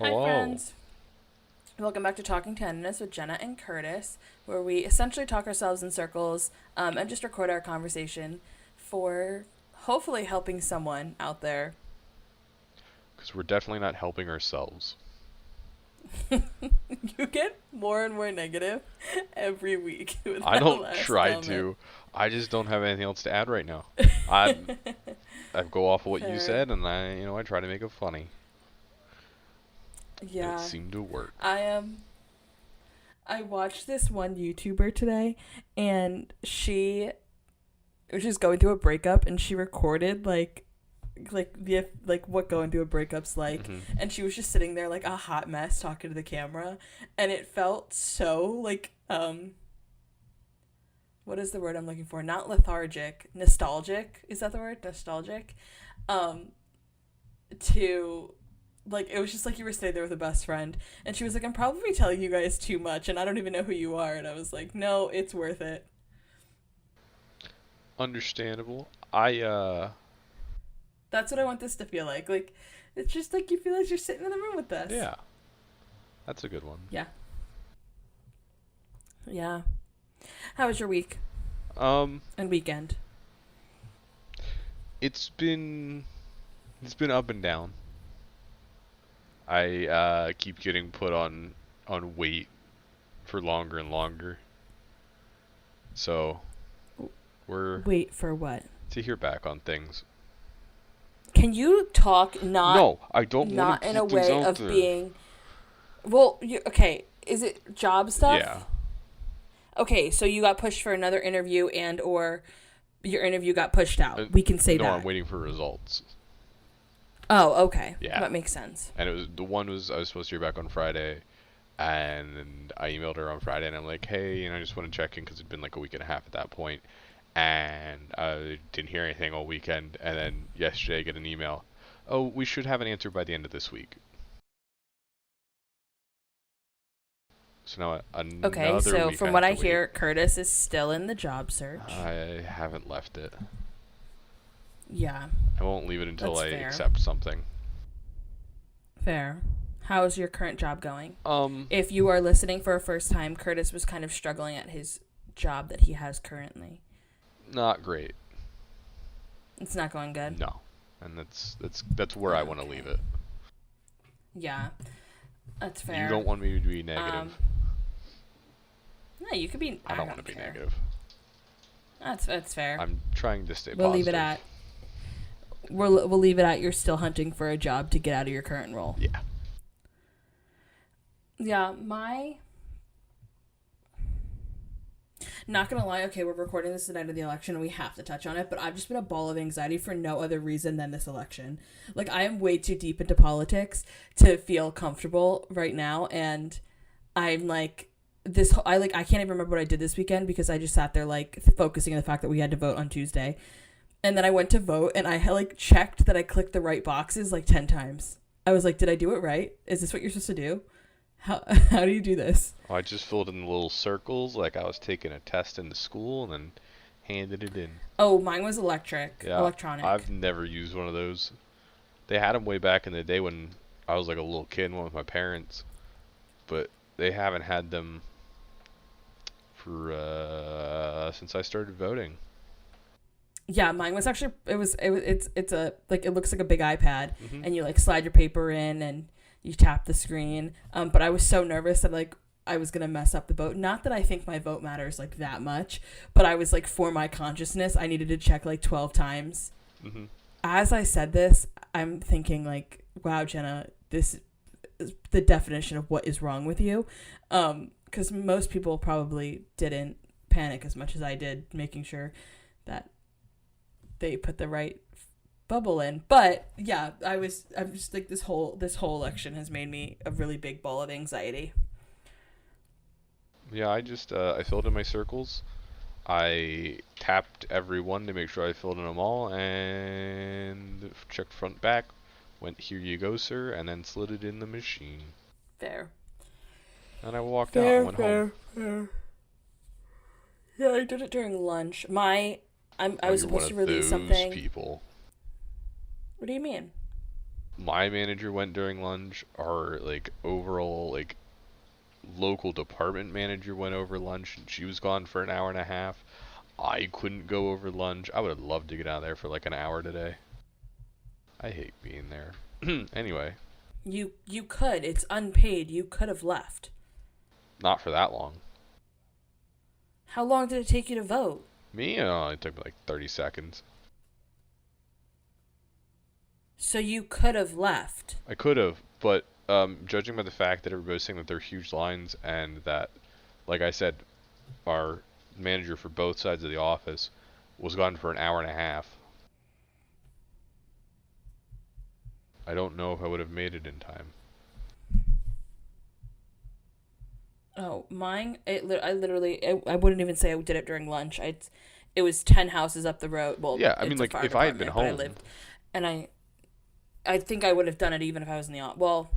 Hi, Hello. friends. Welcome back to Talking Tenderness with Jenna and Curtis, where we essentially talk ourselves in circles and just record our conversation for hopefully helping someone out there. Because we're definitely not helping ourselves. You get more and more negative every week with I that don't last try comment. to. I just don't have anything else to add right now. I I go off of what you Fair. said, and I try to make it funny, and it Yeah. seemed to work. I I watched this one YouTuber today, and she was just going through a breakup, and she recorded like what going through a breakup's like, hmm and she was just sitting there like a hot mess talking to the camera, and it felt so like what is the word I'm looking for, not lethargic, nostalgic, is that the word, nostalgic, um to like it was just like you were sitting there with a best friend, and she was like, I'm probably telling you guys too much and I don't even know who you are, and I was like, no, it's worth it. Understandable. I That's what I want this to feel like it's just like you feel like you're sitting in the room with us. yeah, that's a good one. Yeah. Yeah. How was your week Um, and weekend? it's been it's been up and down. I keep getting put on wait for longer and longer. So we're Wait for what? to hear back on things. Can you talk No, I don't want to not in a put things way out of there. being okay, is it job Yeah. stuff? Okay, so you got pushed for another interview and or your interview got pushed out. We can say No, I'm that. waiting for results. Oh, okay. Yeah. That makes sense. And it was the one was I was supposed to hear back on Friday, and I emailed her on Friday, and I'm like, hey, I just want to check in because it'd been like a week and a half at that point, and I didn't hear anything all weekend, and then yesterday I get an email, oh, we should have an answer by the end of this week. So now Okay, another so week I from what have I to wait. hear, Curtis is still in the job search. I haven't left it. Yeah, I won't leave it until that's I fair. accept something. Fair. How's your current job going? Um, If you are listening for a first time, Curtis was kind of struggling at his job that he has currently. Not great. It's not going good. No. And that's where I want to leave Okay. it. Yeah, that's You fair. don't want me to be Um, negative. no, you could be. I I don't want to don't be care. negative. That's fair. I'm trying to stay We'll leave it positive. at. We'll leave it at. You're still hunting for a job to get out of your current role. Yeah. Yeah, not gonna lie. Okay, we're recording this the night of the election, and we have to touch on it. But I've just been a ball of anxiety for no other reason than this election. Like I am way too deep into politics to feel comfortable right now, and I'm like this. I can't even remember what I did this weekend because I just sat there like focusing on the fact that we had to vote on Tuesday, and then I went to vote, and I had like checked that I clicked the right boxes like 10 times. I was like, did I do it right? Is this what you're supposed to do? How how do you do this? I just filled in the little circles like I was taking a test in the school and then handed it in. Oh, mine was Yeah. electronic. I've never used one of those. They had them way back in the day when I was like a little kid and went with my parents, but they haven't had them for since I started voting. Yeah, mine was actually it's a like it looks like a big iPad, Mhm. and you like slide your paper in and you tap the screen. But I was so nervous that like I was gonna mess up the vote. Not that I think my vote matters like that much, but I was like for my consciousness, I needed to check like 12 times. Mhm. As I said this, I'm thinking like, wow, Jenna, this is the definition of what is wrong with you. Because most people probably didn't panic as much as I did, making sure that they put the right bubble in. But yeah, I'm just like this whole election has made me a really big ball of anxiety. Yeah, I filled in my circles. I tapped every one to make sure I filled in them all and checked front back. Went, here you go, sir, and then slid it in the machine. Fair. And I walked out and Fair, went home. fair, fair. Yeah, I did it during lunch. I Oh, was you're one supposed to of release those something. people. What do you mean? my manager went during lunch. Our like overall like local department manager went over lunch, and she was gone for an hour and a half. I couldn't go over lunch. I would have loved to get out of there for like an hour today. I hate being there. Anyway, You could. It's unpaid. You could have left. not for that long. How long did it take you to vote? Me, it took me like 30 seconds. So you could have left. I could have, but judging by the fact that everybody's saying that they're huge lines and that, like I said, our manager for both sides of the office was gone for an hour and a half. I don't know if I would have made it in time. Oh, mine. I wouldn't even say I did it during lunch. It was 10 houses up the road. Well, Yeah, I mean, like, if I had been home. And I think I would have done it even if I was in the office. Well,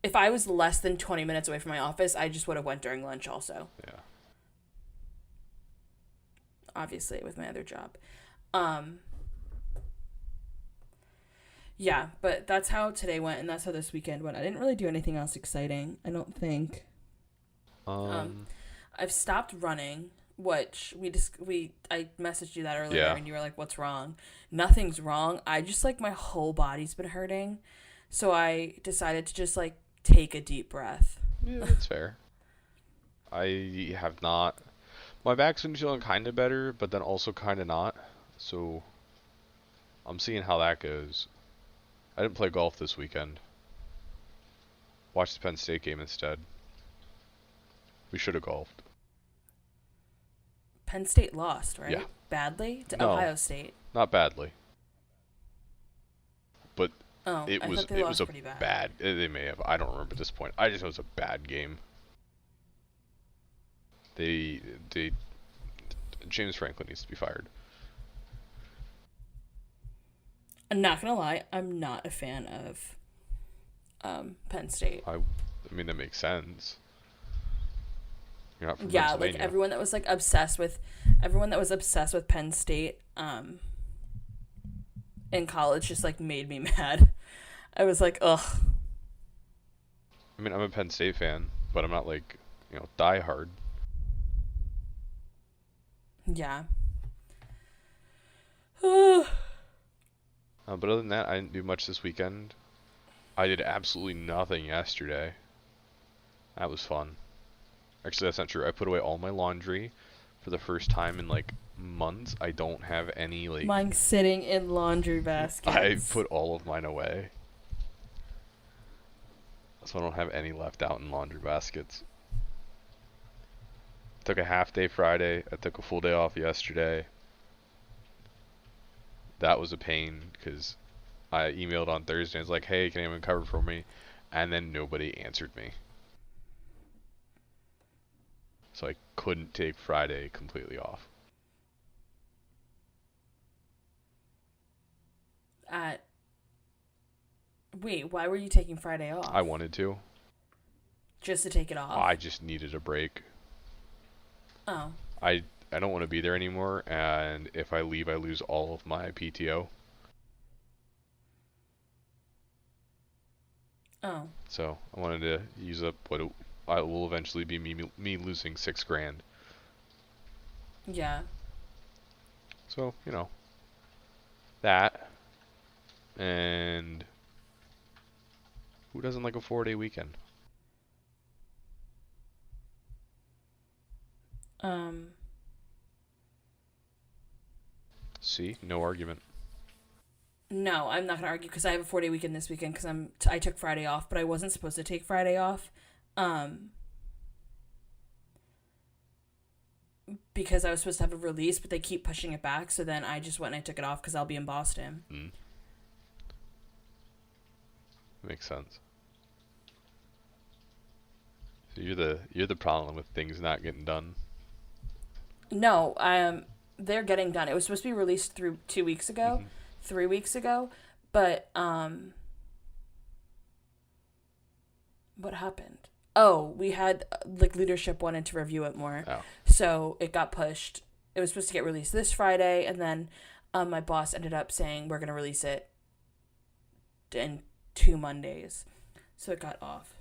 if I was less than 20 minutes away from my office, I just would have went during lunch also. Yeah. Obviously, with my other job. Yeah, but that's how today went, and that's how this weekend went. I didn't really do anything else exciting, I don't think. I've stopped running, which I messaged you that earlier, Yeah. and you were like, "What's wrong?" Nothing's wrong. I just like my whole body's been hurting, so I decided to just like take a deep breath. Yeah, that's fair. I have not. My back's been feeling kind of better, but then also kind of not. So I'm seeing how that goes. I didn't play golf this weekend. Watched the Penn State game instead. We should have golfed. Penn State lost, right? Yeah. Badly to No. Ohio State. Not badly. But Oh, it I was thought they lost a pretty bad. bad. They may have. I don't remember at this point. I just know it was a bad game. They James Franklin needs to be fired. I'm not gonna lie, I'm not a fan of Penn State. I mean, that makes sense. You're not from Yeah, Pennsylvania. like everyone that was obsessed with Penn State in college just like made me mad. I was like, ugh. I mean, I'm a Penn State fan, but I'm not like, die hard. Yeah. But other than that, I didn't do much this weekend. I did absolutely nothing yesterday. That was fun. Actually, that's not true. I put away all my laundry for the first time in like months. I don't have any like. Mine's sitting in laundry baskets. I put all of mine away. So I don't have any left out in laundry baskets. Took a half day Friday. I took a full day off yesterday. That was a pain because I emailed on Thursday and was like, hey, can anyone cover for me? And then nobody answered me. So I couldn't take Friday completely off. Wait, why were you taking Friday off? I wanted to. Just to take it off? I just needed a break. Oh. I don't want to be there anymore, and if I leave, I lose all of my PTO. Oh. So I wanted to use up what will eventually be me losing $6,000. Yeah. So that, and who doesn't like a 4-day weekend? See, no argument. No, I'm not gonna argue because I have a 4-day weekend this weekend because I took Friday off, but I wasn't supposed to take Friday off, because I was supposed to have a release, but they keep pushing it back. So then I just went and I took it off because I'll be in Boston. Makes sense. So you're the problem with things not getting done. No, they're getting done. It was supposed to be released 2 weeks ago. 3 weeks ago, but what happened? Oh, we had leadership wanted to review it more. Oh. So it got pushed. It was supposed to get released this Friday, and then my boss ended up saying we're going to release it and 2 Mondays. So it got off.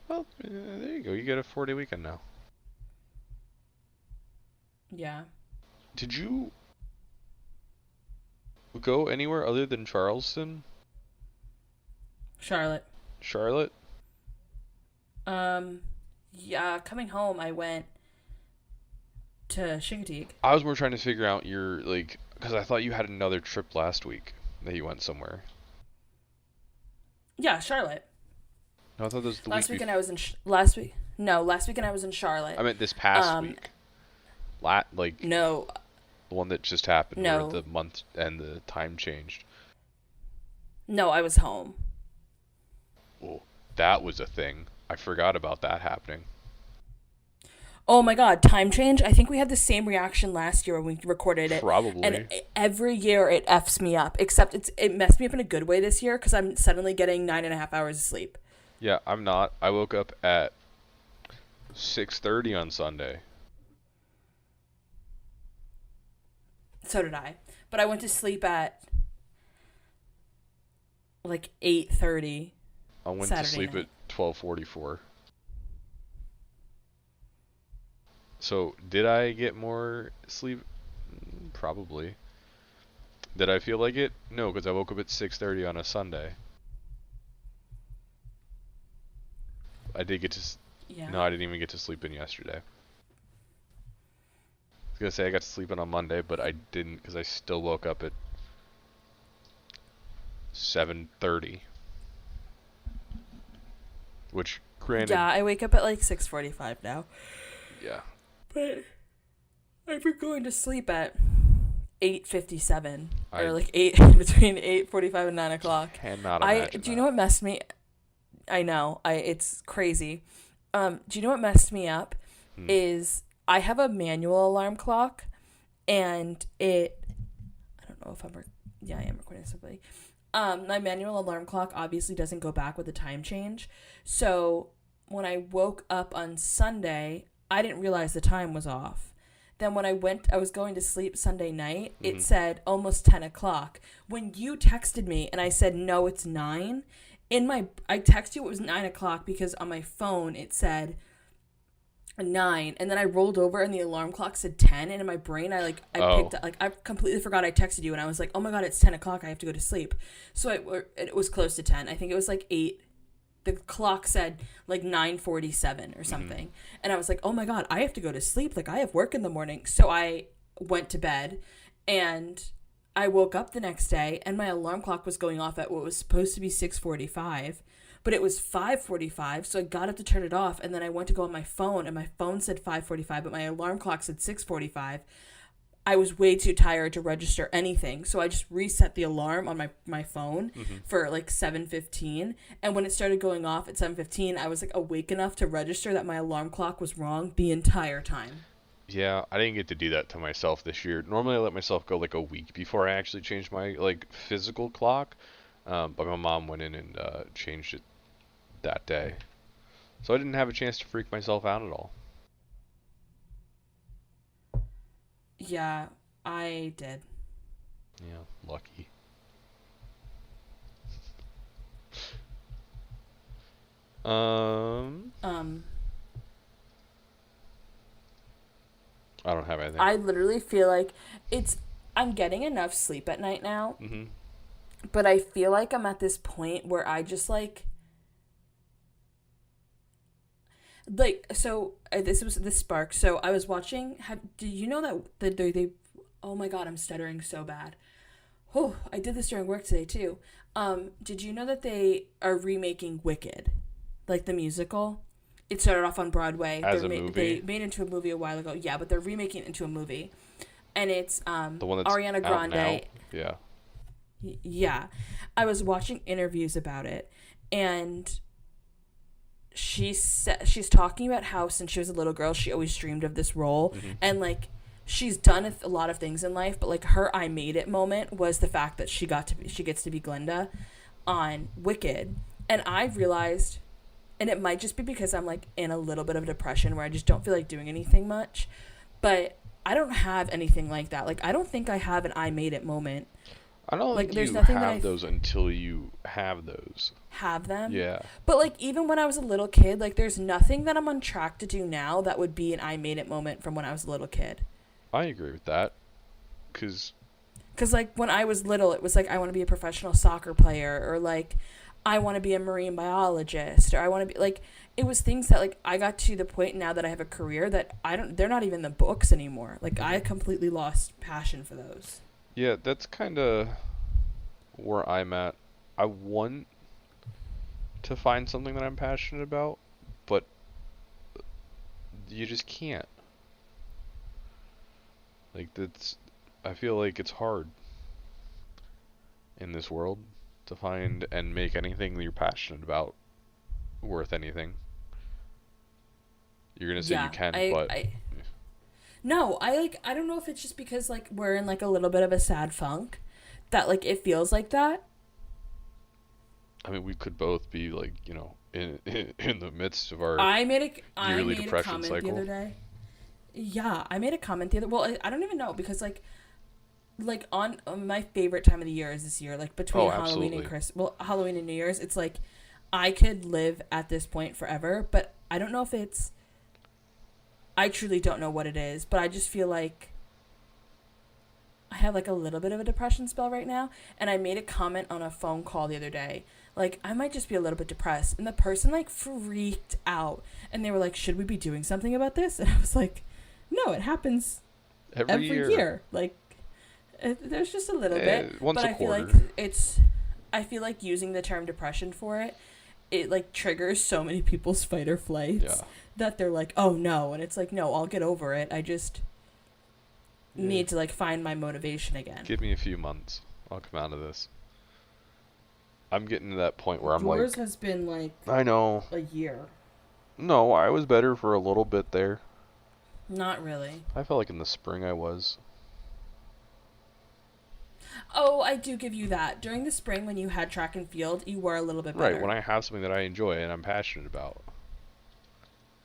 Well, there you go. You get a 4-day weekend now. Yeah. Did you go anywhere other than Charleston? Charlotte. Charlotte? Yeah, coming home, I went to Chincoteague. I was more trying to figure out your, like, because I thought you had another trip last week that you went somewhere. Yeah, Charlotte. No, I thought this was the Last week weekend I was in last weekend I was in Charlotte. I meant this past week. No. The one that just happened No. where the month and the time changed. No, I was home. Well, that was a thing. I forgot about that happening. Oh my god, time change? I think we had the same reaction last year when we recorded it. Probably. And every year it Fs me up, except it messed me up in a good way this year because I'm suddenly getting 9.5 hours of sleep. Yeah, I'm not. I woke up at 6:30 on Sunday. So did I. But I went to sleep at like 8:30. I went Saturday to sleep night. at 12:44. So, did I get more sleep? Probably. Did I feel like it? No, because I woke up at 6:30 on a Sunday. I did get to... Yeah. No, I didn't even get to sleep in yesterday. I was going to say I got to sleep in on Monday, but I didn't because I still woke up at 7:30. Which, granted... Yeah, I wake up at like 6:45 now. Yeah. But I've been going to sleep at 8:57 or like between 8:45 and 9 o'clock. Cannot imagine Do you know what messed me? I know. It's crazy. Do you know what messed me up? Is I have a manual alarm clock, and I don't know if I am recording something. My manual alarm clock obviously doesn't go back with the time change. So when I woke up on Sunday, I didn't realize the time was off. Then when I was going to sleep Sunday night, it said almost 10 o'clock. When you texted me and I said, no, it's 9, I texted you it was 9 o'clock because on my phone it said 9, and then I rolled over and the alarm clock said 10, and in my brain I picked up, I completely forgot I texted you, and I was like, oh my god, it's 10 o'clock, I have to go to sleep. So it was close to 10. I think it was like 8. The clock said like 9:47 or something. And I was like, oh my god, I have to go to sleep, like I have work in the morning. So I went to bed, and I woke up the next day and my alarm clock was going off at what was supposed to be 6:45, but it was 5:45. So I got up to turn it off, and then I went to go on my phone, and my phone said 5:45, but my alarm clock said 6:45. I was way too tired to register anything, so I just reset the alarm on my phone for like 7:15, and when it started going off at 7:15, I was like awake enough to register that my alarm clock was wrong the entire time. Yeah, I didn't get to do that to myself this year. Normally I let myself go like a week before I actually changed my like physical clock, but my mom went in and changed it that day. So I didn't have a chance to freak myself out at all. Yeah, I did. Yeah, lucky. I don't have anything. I literally feel like I'm getting enough sleep at night now, but I feel like I'm at this point where I just so this was the spark. So I was watching. Do you know that they? Oh my god, I'm stuttering so bad. Oh, I did this during work today too. Did you know that they are remaking Wicked, like the musical? It started off on Broadway. As a movie? They made it into a movie a while ago. Yeah, but they're remaking it into a movie, and it's the one that's Ariana Grande. out now? Yeah. Yeah, I was watching interviews about it, and she's talking about how since she was a little girl, she always dreamed of this role, and like she's done a lot of things in life, but like her "I made it" moment was the fact that she gets to be Glinda on Wicked, and I realized. And it might just be because I'm like in a little bit of a depression where I just don't feel like doing anything much. But I don't have anything like that. Like I don't think I have an "I made it" moment I don't Like think there's you nothing that have those until you have those. have them. Yeah, But like even when I was a little kid, like there's nothing that I'm on track to do now that would be an I made it moment from when I was a little kid. I agree with that. Cause Cuz like when I was little, it was like I want to be a professional soccer player, or like I want to be a marine biologist, or I want to be like, it was things that like I got to the point now that I have a career that I don't, they're not even the books anymore. Like I completely lost passion for those. yeah, that's kind of where I'm at. I want to find something that I'm passionate about, but you just can't. Like that's, I feel like it's hard in this world to find and make anything that you're passionate about worth anything. You're gonna say you Yeah, can, I but I no, I like, I don't know if it's just because like we're in like a little bit of a sad funk that like it feels like that. I mean, we could both be like, in the midst of our I yearly made a depression comment the cycle. other day. Yeah, I made a comment the other. Well, I don't even know because like on my favorite time of the year is this year. Like between Oh, Halloween and absolutely. Halloween and New Year's, it's like I could live at this point forever. But I don't know if it's. I truly don't know what it is, but I just feel like I have like a little bit of a depression spell right now. And I made a comment on a phone call the other day. Like, I might just be a little bit depressed. And the person like freaked out. And they were like, should we be doing something about this? And I was like, no, it happens Every every year, year. Like, there's just a little bit. once But a I feel like quarter. I feel like using the term depression for it, it like triggers so many people's fight or flights Yeah. that they're like, oh no. And it's like, no, I'll get over it. I just Yeah. need to like find my motivation again. Give me a few months. I'll come out of this. I'm getting to that point where I'm Yours like, has been like I know. a year. No, I was better for a little bit there. Not really. I felt like in the spring I was. Oh, I do give you that. During the spring when you had track and field, you were a little bit better. Right, when I have something that I enjoy and I'm passionate about.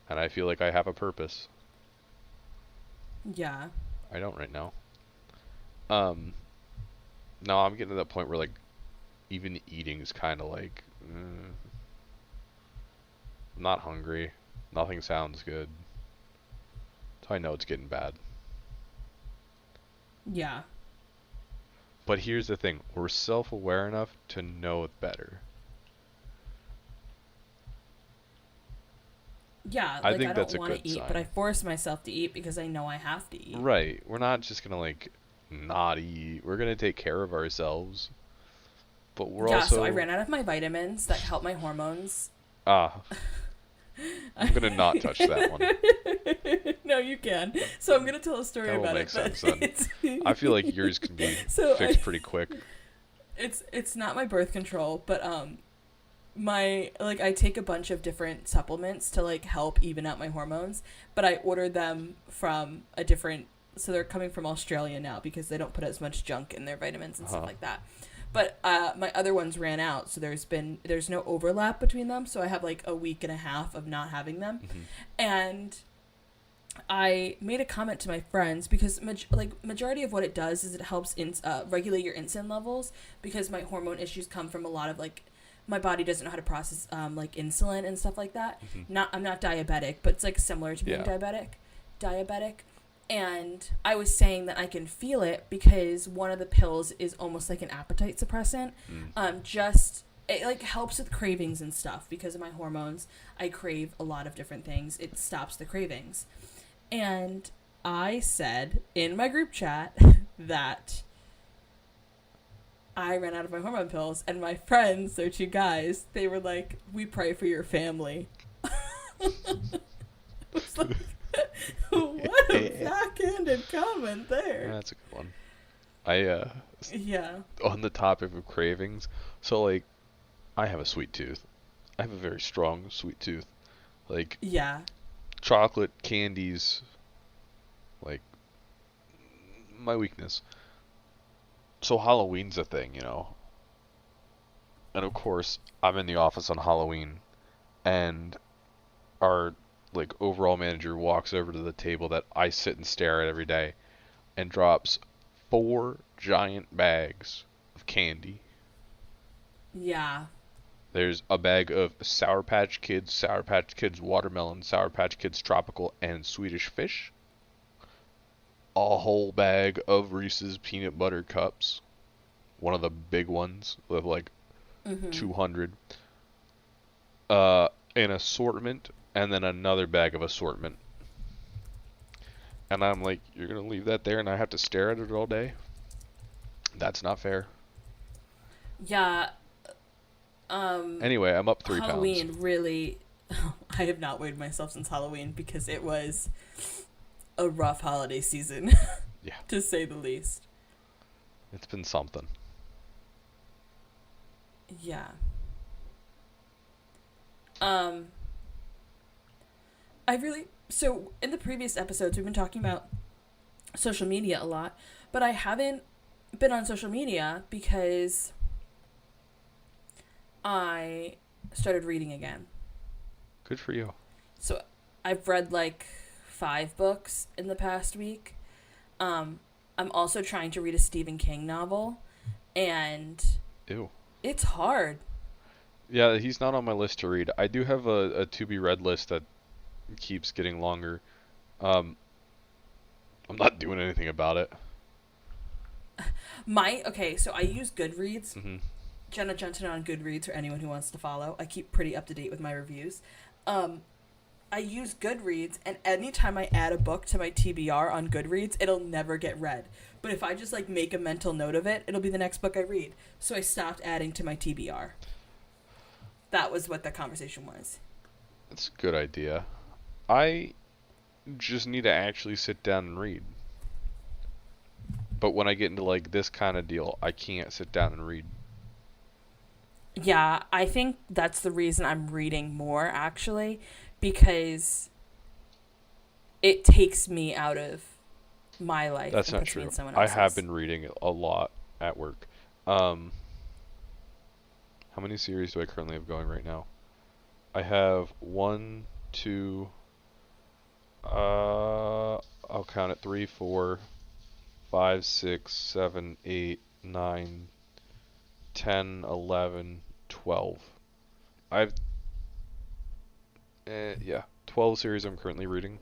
And I feel like I have a purpose. Yeah. I don't right now. Um, no, I'm getting to that point where like even eating's kind of like I'm not hungry. Nothing sounds good. So I know it's getting bad. Yeah. But here's the thing, we're self-aware enough to know it better. Yeah, I like think I that's don't a want good to eat, sign. but I force myself to eat because I know I have to eat. Right, we're not just gonna like not eat. We're gonna take care of ourselves. But we're Yeah, also so I ran out of my vitamins that help my hormones. ah. I'm gonna not touch that one. No, you can. So I'm gonna tell a story That will about make it. But sense then. it's, I feel like yours can be so fixed pretty quick. it's not my birth control, but my like I take a bunch of different supplements to like help even out my hormones, but I ordered them from a different, so they're coming from Australia now because they don't put as much junk in their vitamins and stuff like that. But my other ones ran out, so there's no overlap between them, so I have like a week and a half of not having them. And I made a comment to my friends because majority of what it does is it helps regulate your insulin levels, because my hormone issues come from a lot of like my body doesn't know how to process like insulin and stuff like that. I'm not diabetic, but it's like similar to being Yeah. diabetic. And I was saying that I can feel it because one of the pills is almost like an appetite suppressant. Just it like helps with cravings and stuff because of my hormones. I crave a lot of different things. It stops the cravings. And I said in my group chat that I ran out of my hormone pills, and my friends, they're two guys, they were like, we pray for your family. It's like, what a backhanded comment there. That's a good one. I Yeah. on the topic of cravings, so like I have a sweet tooth. I have a very strong sweet tooth. Like Yeah. chocolate, candies, like my weakness. So Halloween's a thing, And of course, I'm in the office on Halloween, and our like overall manager walks over to the table that I sit and stare at every day and drops 4 giant bags of candy. Yeah. There's a bag of Sour Patch Kids Watermelon, Sour Patch Kids Tropical, and Swedish Fish. A whole bag of Reese's Peanut Butter Cups. One of the big ones with like 200. An assortment, and then another bag of assortment. And I'm like, you're going to leave that there and I have to stare at it all day? That's not fair. Yeah. Anyway, I'm up 3 Halloween pounds. really... I have not weighed myself since Halloween because it was a rough holiday season. Yeah. To say the least. It's been something. Yeah. So in the previous episodes, we've been talking about social media a lot, but I haven't been on social media because I started reading again. Good for you. So I've read like 5 books in the past week. I'm also trying to read a Stephen King novel, and Ew. it's hard. Yeah, he's not on my list to read. I do have a to-be-read list that keeps getting longer. I'm not doing anything about it. So I use Goodreads. Mm-hmm. Jenna on Goodreads for anyone who wants to follow. I keep pretty up to date with my reviews. I use Goodreads, and anytime I add a book to my TBR on Goodreads, it'll never get read. But if I just like make a mental note of it, it'll be the next book I read. So I stopped adding to my TBR. That was what the conversation was. That's a good idea. I just need to actually sit down and read. But when I get into like this kind of deal, I can't sit down and read. Yeah, I think that's the reason I'm reading more, actually, because it takes me out of my life. That's and not puts me true. in someone I else's. have been reading a lot at work. How many series do I currently have going right now? I have 1, 2, I'll count it, 3, 4, 5, 6, 7, 8, 9, 10, 11, 12. I've 12 series I'm currently reading.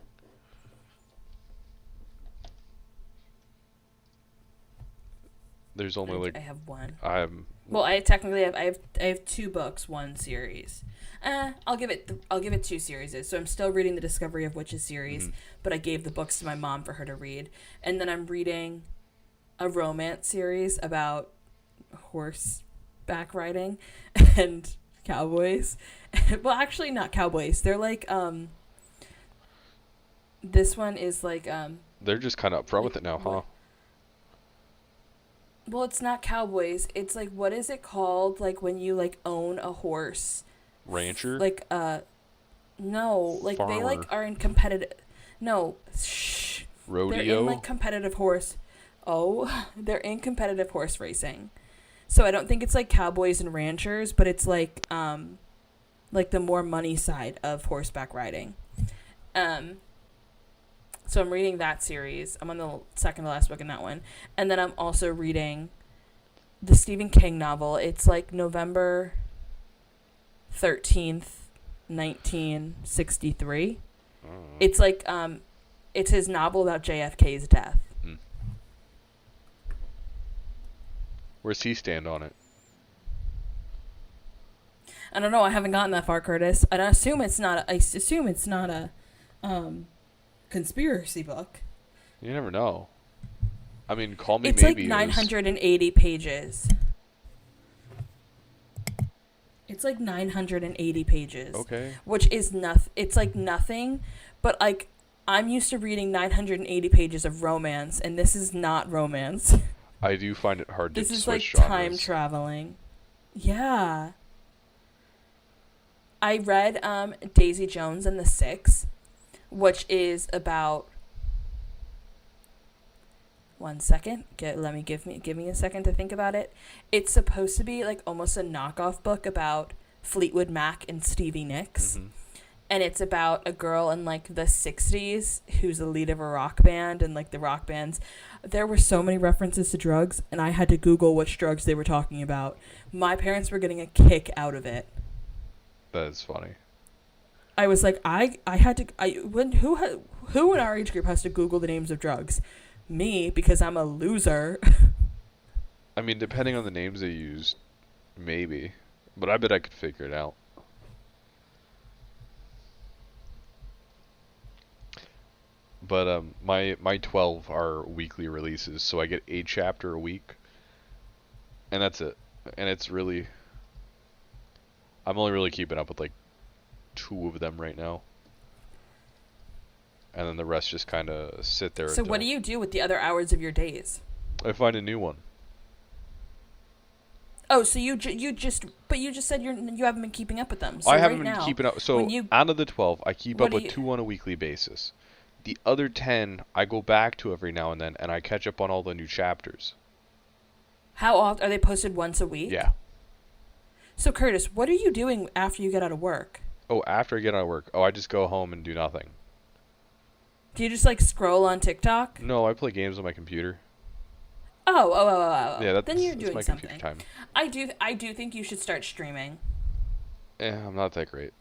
There's only like I have one. Well, I technically have I have 2 books, 1 series. I'll give it 2 series. So I'm still reading the Discovery of Witches series, but I gave the books to my mom for her to read. And then I'm reading a romance series about horseback riding and cowboys. Well, actually not cowboys. They're like this one is like they're just kind of upfront with it now, huh? Well, it's not cowboys. It's like, what is it called? Like when you like own a horse. Rancher? Like no, like Farmer. they like are in competitive. No, shh. Rodeo. They're in like competitive horse. Oh, they're in competitive horse racing. So I don't think it's like cowboys and ranchers, but it's like the more money side of horseback riding. So I'm reading that series. I'm on the second to last book in that one. And then I'm also reading the Stephen King novel. It's like November 13th, 1963. It's like it's his novel about JFK's death. Where's he stand on it? I don't know. I haven't gotten that far, Curtis. And I assume it's not a conspiracy book. You never know. I mean, call me it's maybe. It's like 980 pages. It's like 980 pages. Okay. Which is nothing. It's like nothing, but like I'm used to reading 980 pages of romance, and this is not romance. I do find it hard to This is switch like genres. time traveling. Yeah. I read Daisy Jones and the Six, which is about. One second. Give me a second to think about it. It's supposed to be like almost a knockoff book about Fleetwood Mac and Stevie Nicks. and it's about a girl in like the 60s who's the lead of a rock band, and like the rock bands, there were so many references to drugs, and I had to Google which drugs they were talking about. My parents were getting a kick out of it. That is funny. I was like, I had to, who in our age group has to Google the names of drugs? Me, because I'm a loser. I mean, depending on the names they used, maybe. But I bet I could figure it out. But my 12 are weekly releases, so I get a chapter a week, and that's it. And it's really, I'm only really keeping up with like 2 of them right now, and then the rest just kind of sit there. So what do you do with the other hours of your days? I find a new one. Oh, so you just said you haven't been keeping up with them. So I haven't right been now, keeping up. So out of the 12, I keep up with 2 on a weekly basis. The other 10, I go back to every now and then, and I catch up on all the new chapters. How often are they posted? Once a week? Yeah. So Curtis, what are you doing after you get out of work? Oh, after I get out of work, I just go home and do nothing. Do you just like scroll on TikTok? No, I play games on my computer. Oh. Yeah, then you're that's doing my something. computer time. I do think you should start streaming. I'm not that great.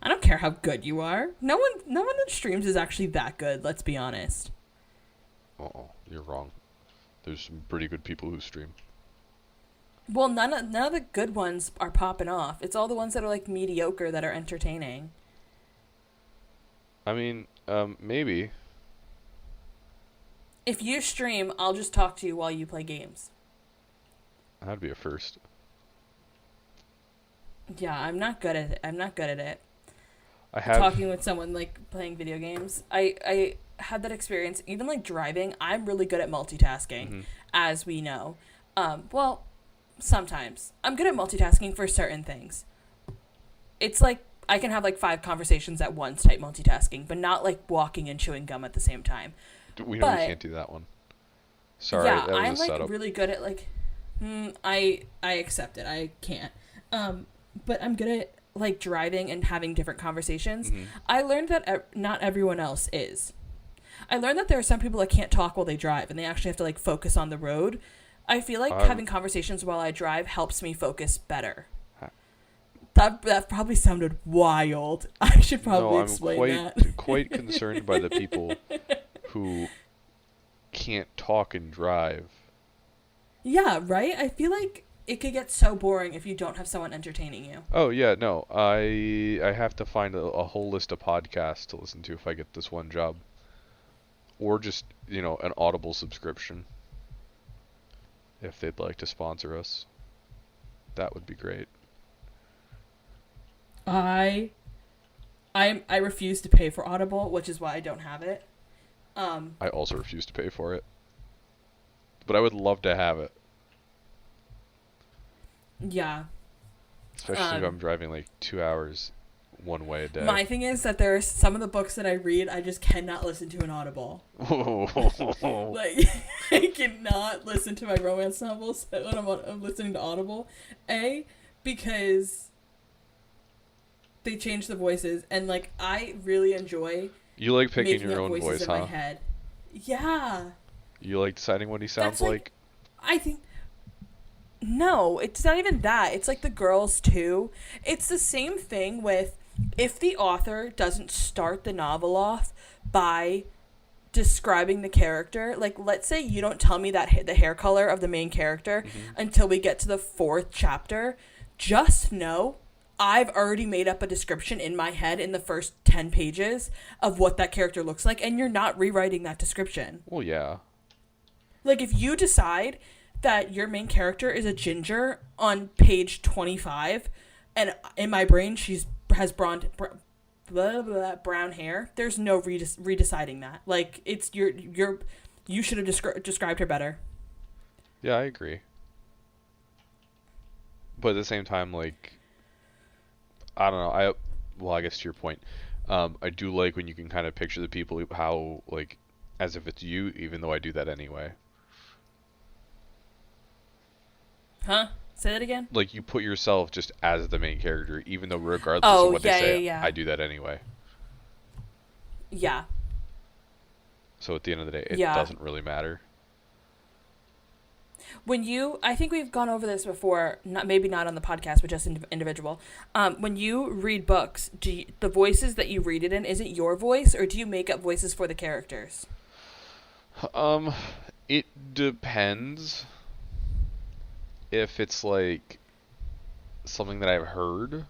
I don't care how good you are. No one that streams is actually that good, let's be honest. Oh, you're wrong. There's some pretty good people who stream. Well, none of the good ones are popping off. It's all the ones that are like mediocre that are entertaining. I mean, maybe. If you stream, I'll just talk to you while you play games. That'd be a first. Yeah, I'm not good at it. I have Talking with someone like playing video games. I had that experience. Even like driving, I'm really good at multitasking, as we know. Well, sometimes I'm good at multitasking for certain things. It's like I can have like 5 conversations at once type multitasking, but not like walking and chewing gum at the same time. We know we can't do that one. Sorry, yeah, that was I'm a like setup. really good at like. I accept it. I can't. But I'm good at like driving and having different conversations. I learned that not everyone else is. I learned that there are some people that can't talk while they drive, and they actually have to like focus on the road. I feel like having conversations while I drive helps me focus better. That probably sounded wild. I should probably explain that. I'm quite concerned by the people who can't talk and drive. Yeah, right? I feel like it could get so boring if you don't have someone entertaining you. Oh, yeah, no. I have to find a whole list of podcasts to listen to if I get this one job. Or just, an Audible subscription. If they'd like to sponsor us. That would be great. I refuse to pay for Audible, which is why I don't have it. I also refuse to pay for it. But I would love to have it. Yeah. Especially if I'm driving like 2 hours one way a day. My thing is that there are some of the books that I read I just cannot listen to in Audible. Like, I cannot listen to my romance novels when I'm listening to Audible. Because they change the voices, and like I really enjoy. You like picking your own voice, in huh? my head. Yeah. You like deciding what he sounds like? I think. No, it's not even that. It's like the girls too. It's the same thing with if the author doesn't start the novel off by describing the character. Like, let's say you don't tell me that the hair color of the main character until we get to the 4th chapter. Just know I've already made up a description in my head in the first 10 pages of what that character looks like, and you're not rewriting that description. Well, yeah. Like, if you decide that your main character is a ginger on page 25, and in my brain has brown hair, there's no redeciding that. Like, it's you should have described her better. Yeah, I agree. But at the same time, like, I don't know. I guess to your point, I do like when you can kind of picture the people how, like, as if it's you, even though I do that anyway. Huh? Say that again. Like, you put yourself just as the main character, even though regardless of Oh, what they yeah, say, yeah, I do that anyway. yeah. So at the end of the day, it Yeah. doesn't really matter. I think we've gone over this before, maybe not on the podcast, but just individual. When you read books, the voices that you read it in, is it your voice, or do you make up voices for the characters? Um, it depends. If it's like something that I've heard,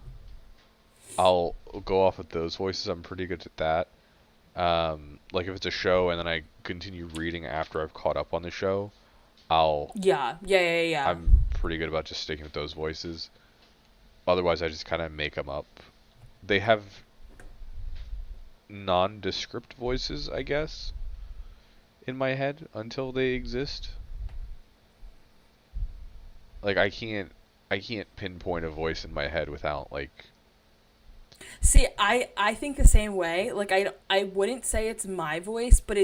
I'll go off with those voices. I'm pretty good at that. Like if it's a show and then I continue reading after I've caught up on the show, Yeah. I'm pretty good about just sticking with those voices. Otherwise, I just kind of make them up. They have nondescript voices, I guess, in my head until they exist. Like I can't pinpoint a voice in my head without like. See, I think the same way. Like I wouldn't say it's my voice, but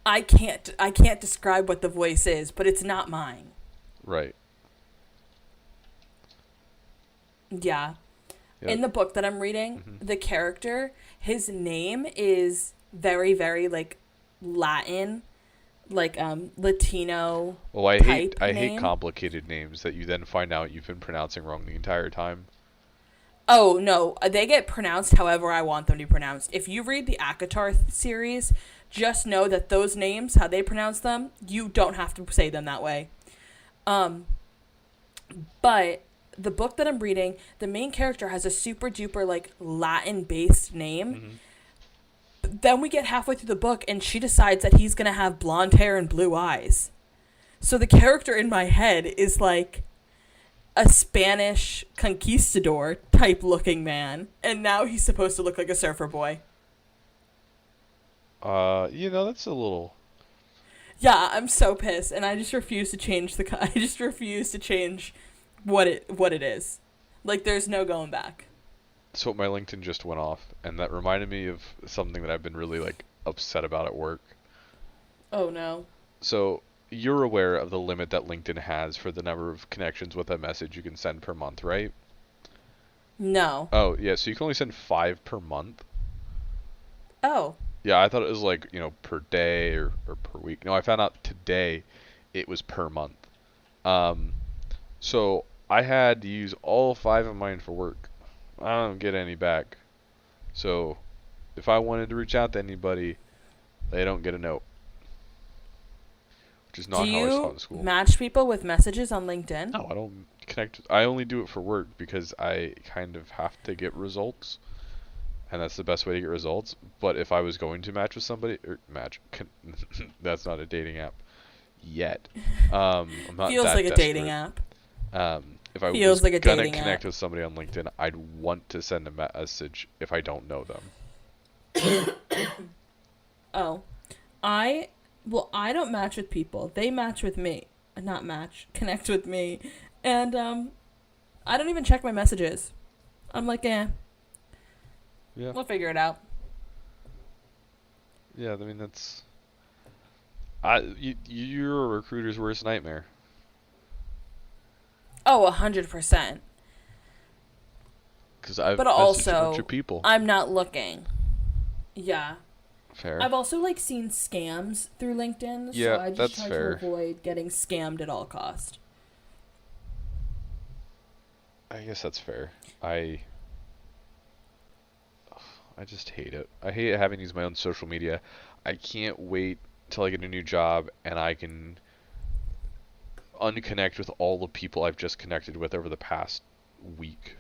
I can't describe what the voice is, but it's not mine. Right. Yeah. Yep. In the book that I'm reading, the character, his name is very, very like Latin, like Latino. Well, I type hate name. complicated names that you then find out you've been pronouncing wrong the entire time. Oh no, they get pronounced however I want them to be pronounced. If you read the Akatar series, just know that those names, how they pronounce them, you don't have to say them that way. But the book that I'm reading, the main character has a super duper like Latin based name. Mm-hmm. Then we get halfway through the book and she decides that he's gonna have blonde hair and blue eyes. So the character in my head is like a Spanish conquistador type looking man, and now he's supposed to look like a surfer boy. That's a little. Yeah, I'm so pissed, and I just refuse to change I just refuse to change what it is. Like, there's no going back. So my LinkedIn just went off, and that reminded me of something that I've been really like upset about at work. Oh no. So you're aware of the limit that LinkedIn has for the number of connections with a message you can send per month, right? No. Oh, yeah, so you can only send 5 per month. Oh. Yeah, I thought it was like, per day or per week. No, I found out today it was per month. So I had to use all 5 of mine for work. I don't get any back. So if I wanted to reach out to anybody, they don't get a note. Which is not how I saw it in school. Do you match people with messages on LinkedIn? No, I don't connect. I only do it for work because I kind of have to get results. And that's the best way to get results. But if I was going to match with somebody, that's not a dating app yet. I'm not Feels that like desperate. a dating app. If I Feels was like a gonna dating connect app. with somebody on LinkedIn, I'd want to send a message if I don't know them. Oh. I don't match with people. They match with me. Not match. Connect with me. And I don't even check my messages. I'm like, Yeah. We'll figure it out. Yeah, I mean that's. You're a recruiter's worst nightmare. Oh, 100%. Because I've But messaged a also, bunch of people. I'm not looking. Yeah. Fair. I've also seen scams through LinkedIn, Yeah, so I just that's try fair. to avoid getting scammed at all cost. I guess that's fair. I just hate it. I hate having to use my own social media. I can't wait till I get a new job and I can unconnect with all the people I've just connected with over the past week.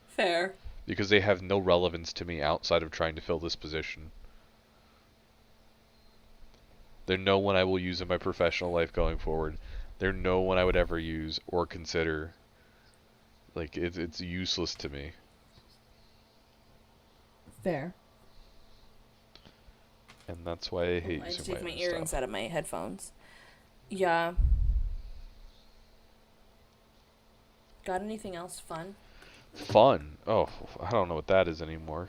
Fair. Because they have no relevance to me outside of trying to fill this position. They're no one I will use in my professional life going forward. They're no one I would ever use or consider. Like, it's useless to me. Fair. And that's why I hate I using just my take my own earrings stuff. out of my headphones. Yeah. Got anything else fun? Fun? Oh, I don't know what that is anymore.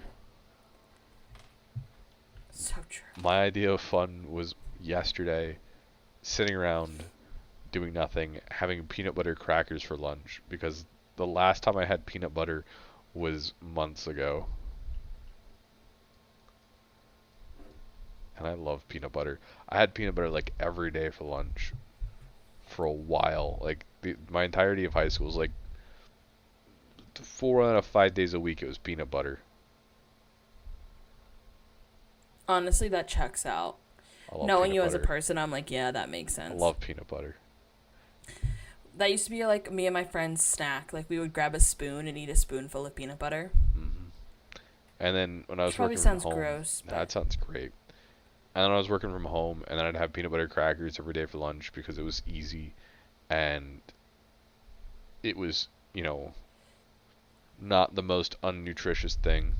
So true. My idea of fun was yesterday sitting around doing nothing, having peanut butter crackers for lunch because the last time I had peanut butter was months ago. And I love peanut butter. I had peanut butter like every day for lunch for a while. Like my entirety of high school was like 4 out of 5 days a week it was peanut butter. Honestly, that checks out. Knowing you as a person, I'm like, yeah, that makes sense. I love peanut butter. That used to be like me and my friend's snack. Like we would grab a spoon and eat a spoonful of peanut butter. Mm-hmm. And then when I was probably working sounds from home, gross. That sounds great. And then I was working from home, and then I'd have peanut butter crackers every day for lunch because it was easy, and it was, you know, not the most unnutritious thing.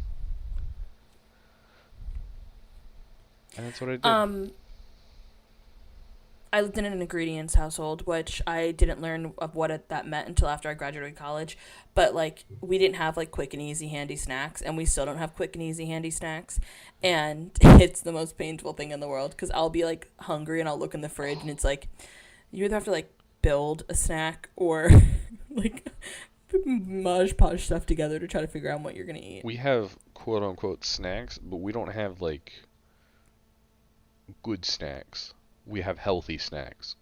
And that's what I did. I lived in an ingredients household, which I didn't learn of what that meant until after I graduated college. But, like, we didn't have, like, quick and easy handy snacks, and we still don't have quick and easy handy snacks. And it's the most painful thing in the world because I'll be, like, hungry and I'll look in the fridge, and it's like, you either have to, like, build a snack or, like, mosh podge stuff together to try to figure out what you're going to eat. We have quote-unquote snacks, but we don't have, like, good snacks. We have healthy snacks.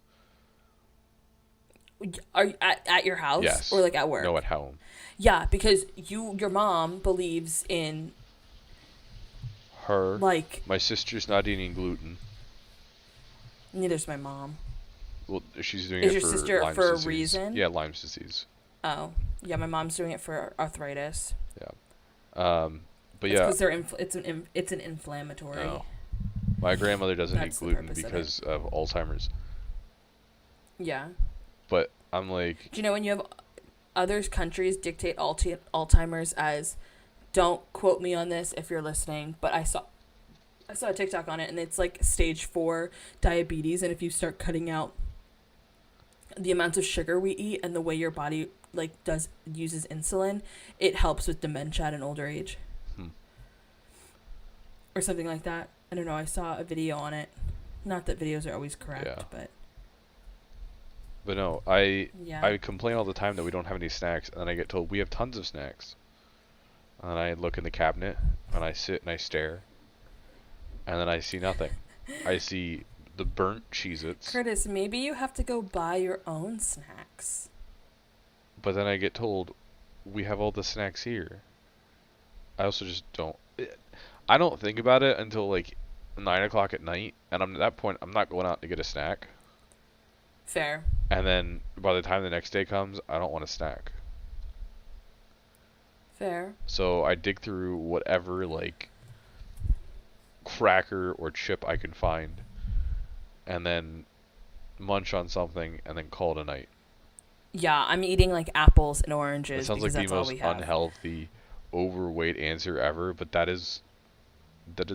Are you at your house? Yes. Or like at work? No, at home. Yeah, because your mom believes in her. Like my sister's not eating gluten. Neither's my mom. Well, she's doing Is it your for sister Lyme's for disease. a reason? Yeah, Lyme's disease. Oh, yeah, my mom's doing it for arthritis. Yeah. But it's yeah. Because it's an inflammatory. No. My grandmother doesn't eat gluten because of Alzheimer's. Yeah. But I'm like... Do you know when you have other countries dictate Alzheimer's as, don't quote me on this if you're listening, but I saw a TikTok on it, and it's like stage 4 diabetes, and if you start cutting out the amounts of sugar we eat and the way your body like uses insulin, it helps with dementia at an older age. Or something like that. I don't know, I saw a video on it. Not that videos are always correct, but no, I complain all the time that we don't have any snacks, and then I get told we have tons of snacks. And I look in the cabinet, and I sit and I stare, and then I see nothing. I see the burnt Cheez-Its. Curtis, maybe you have to go buy your own snacks. But then I get told we have all the snacks here. I also just don't... I don't think about it until like 9 o'clock at night, and at that point I'm not going out to get a snack. Fair. And then by the time the next day comes, I don't want a snack. Fair. So I dig through whatever like cracker or chip I can find, and then munch on something, and then call it a night. Yeah, I'm eating like apples and oranges. It sounds like the most unhealthy, overweight answer ever, but that is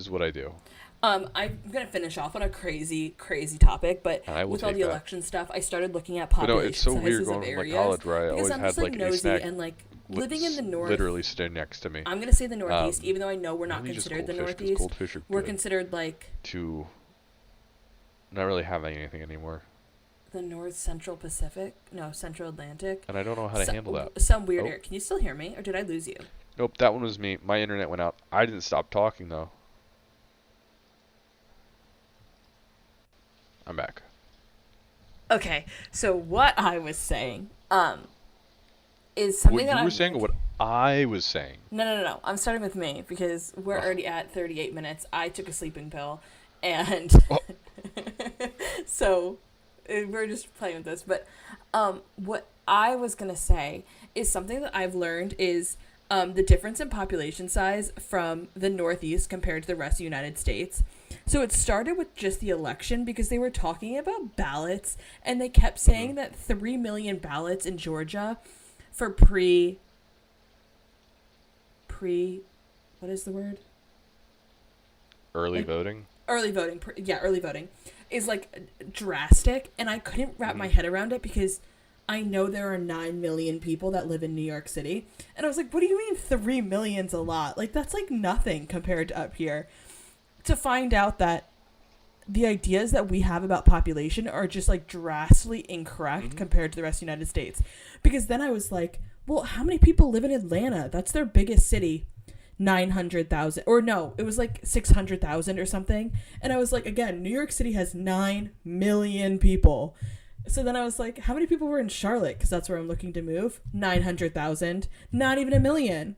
what I do. I'm gonna finish off on a crazy topic, but with all the election stuff, I started looking at population it's so sizes weird going of from areas college where I always I'm had just, like a snack and like living in the north, literally sitting next to me. I'm gonna say the Northeast, even though I know we're not considered the Northeast. Goldfish are we're good considered like to not really having anything anymore. The North Central Pacific, no, Central Atlantic. And I don't know how to handle that. Some weird air. Can you still hear me, or did I lose you? Nope, that one was me. My internet went out. I didn't stop talking though. I'm back. Okay, so what I was saying, is something what that you were saying or what I was saying? No. I'm starting with me because we're already at 38 minutes. I took a sleeping pill, and so we're just playing with this. But what I was gonna say is something that I've learned is the difference in population size from the Northeast compared to the rest of the United States. So it started with just the election because they were talking about ballots, and they kept saying that 3 million ballots in Georgia for pre what is the word? Early voting? Early voting. Early voting is like drastic, and I couldn't wrap my head around it because I know there are 9 million people that live in New York City. And I was like, what do you mean 3 million's a lot? Like, that's like nothing compared to up here. To find out that the ideas that we have about population are just like drastically incorrect compared to the rest of the United States. Because then I was like, well, how many people live in Atlanta? That's their biggest city. 900,000, or no, it was like 600,000 or something. And I was like, again, New York City has 9 million people. So then I was like, how many people were in Charlotte? Because that's where I'm looking to move. 900,000, not even a million.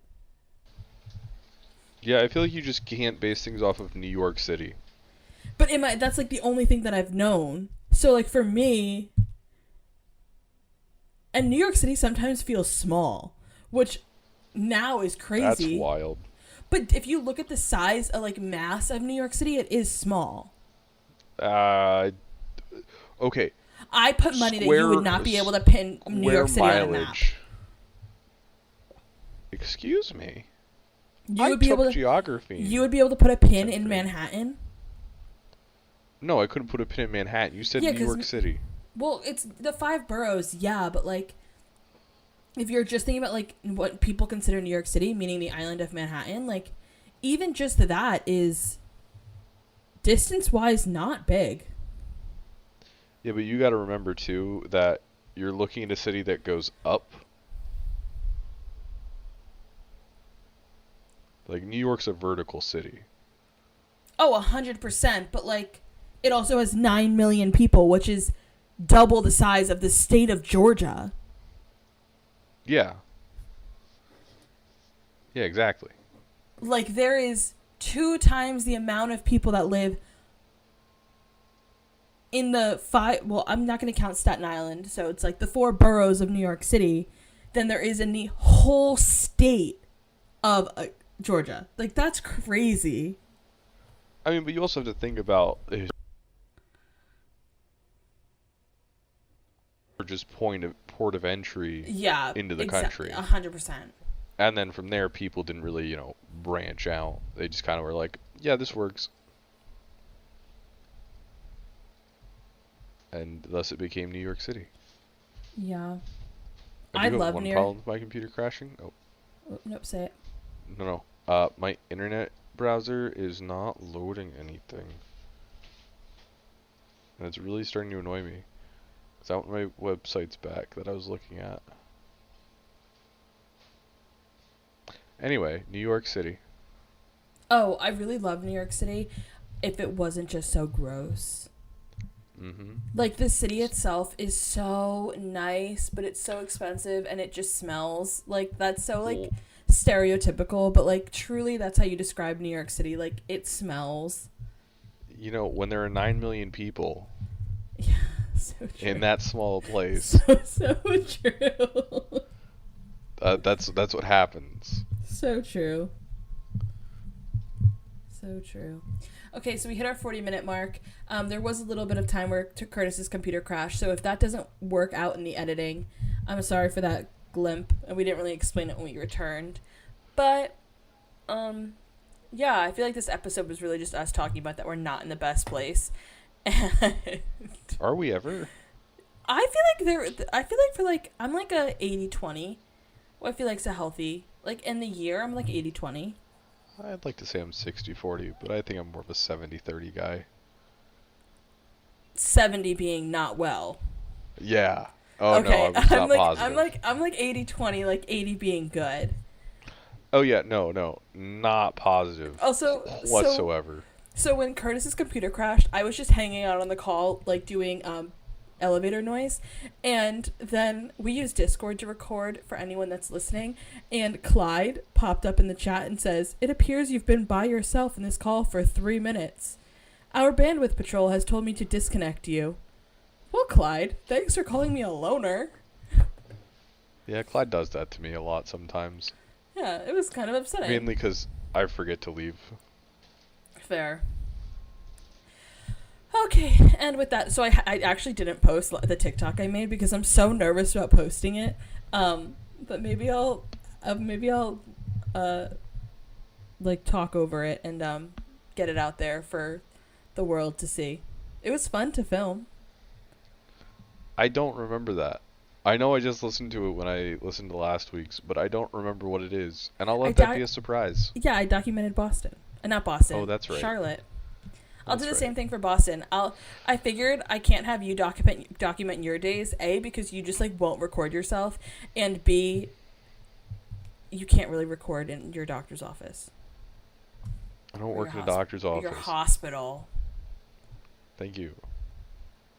Yeah, I feel like you just can't base things off of New York City. But that's like the only thing that I've known. So like for me, and New York City sometimes feels small, which now is crazy. That's wild. But if you look at the size of like mass of New York City, it is small. Okay. I put money that you would not be able to pin New York City on a map. Excuse me. You would be able to geography. You would be able to put a pin in Manhattan? No, I couldn't put a pin in Manhattan. You said New York City. Well, it's the 5 boroughs, yeah, but like if you're just thinking about like what people consider New York City, meaning the island of Manhattan, like even just that is distance-wise not big. Yeah, but you got to remember too that you're looking at a city that goes up. Like New York's a vertical city. Oh, 100%, but like it also has 9 million people, which is double the size of the state of Georgia. Yeah. Yeah, exactly. Like there is 2 times the amount of people that live in the 5, well, I'm not going to count Staten Island, so it's like the 4 boroughs of New York City, than there is in the whole state of Georgia. Like that's crazy. I mean, but you also have to think about just port of entry into the country. 100%. And then from there, people didn't really, branch out. They just kind of were like, yeah, this works. And thus it became New York City. Yeah. I love New York. One problem with my computer crashing? Oh. Nope, say it. No. My internet browser is not loading anything. And it's really starting to annoy me. Because I want my websites back that I was looking at. Anyway, New York City. Oh, I really love New York City if it wasn't just so gross. Mm-hmm. Like, the city itself is so nice, but it's so expensive, and it just smells. Like, that's so, like, stereotypical, but, like, truly that's how you describe New York City. Like, it smells. When there are 9 million people... Yeah, so true. In that small place. So true. That's what happens. So true. So true. Okay, so we hit our 40-minute mark. There was a little bit of time where Curtis's computer crashed, so if that doesn't work out in the editing, I'm sorry for that glimp, and we didn't really explain it when we returned. But, yeah, I feel like this episode was really just us talking about that we're not in the best place. And are we ever? I feel like for like, I'm like a 80-20. Well, I feel like it's a healthy, like in the year, I'm like 80-20. I'd like to say I'm 60-40, but I think I'm more of a 70-30 guy. 70 being not well. Yeah. Oh, okay. No, I'm not positive. I'm like 80-20, like 80 being good. Oh, yeah, no, not positive also, whatsoever. So when Curtis's computer crashed, I was just hanging out on the call, like doing elevator noise, and then we use Discord to record for anyone that's listening, and Clyde popped up in the chat and says, "It appears you've been by yourself in this call for 3 minutes. Our bandwidth patrol has told me to disconnect you." Well, Clyde, thanks for calling me a loner. Yeah, Clyde does that to me a lot sometimes. Yeah, it was kind of upsetting. Mainly because I forget to leave. Fair. Okay, and with that, so I actually didn't post the TikTok I made because I'm so nervous about posting it. But maybe I'll like talk over it and get it out there for the world to see. It was fun to film. I don't remember that. I know I just listened to it when I listened to last week's, but I don't remember what it is, and I'll let that be a surprise. Yeah, I documented Boston. Not Boston. Oh, that's right. Charlotte. I'll That's do the right. same thing for Boston. I figured I can't have you document your days, A, because you just like won't record yourself, and B, you can't really record in your doctor's office. I don't Or work in a doctor's your office. hospital. Thank you.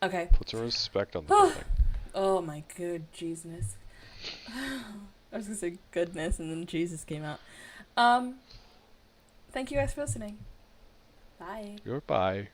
Okay. Put some respect on the building. Oh my good Jesus. I was gonna say goodness and then Jesus came out. Thank you guys for listening. Bye. Goodbye.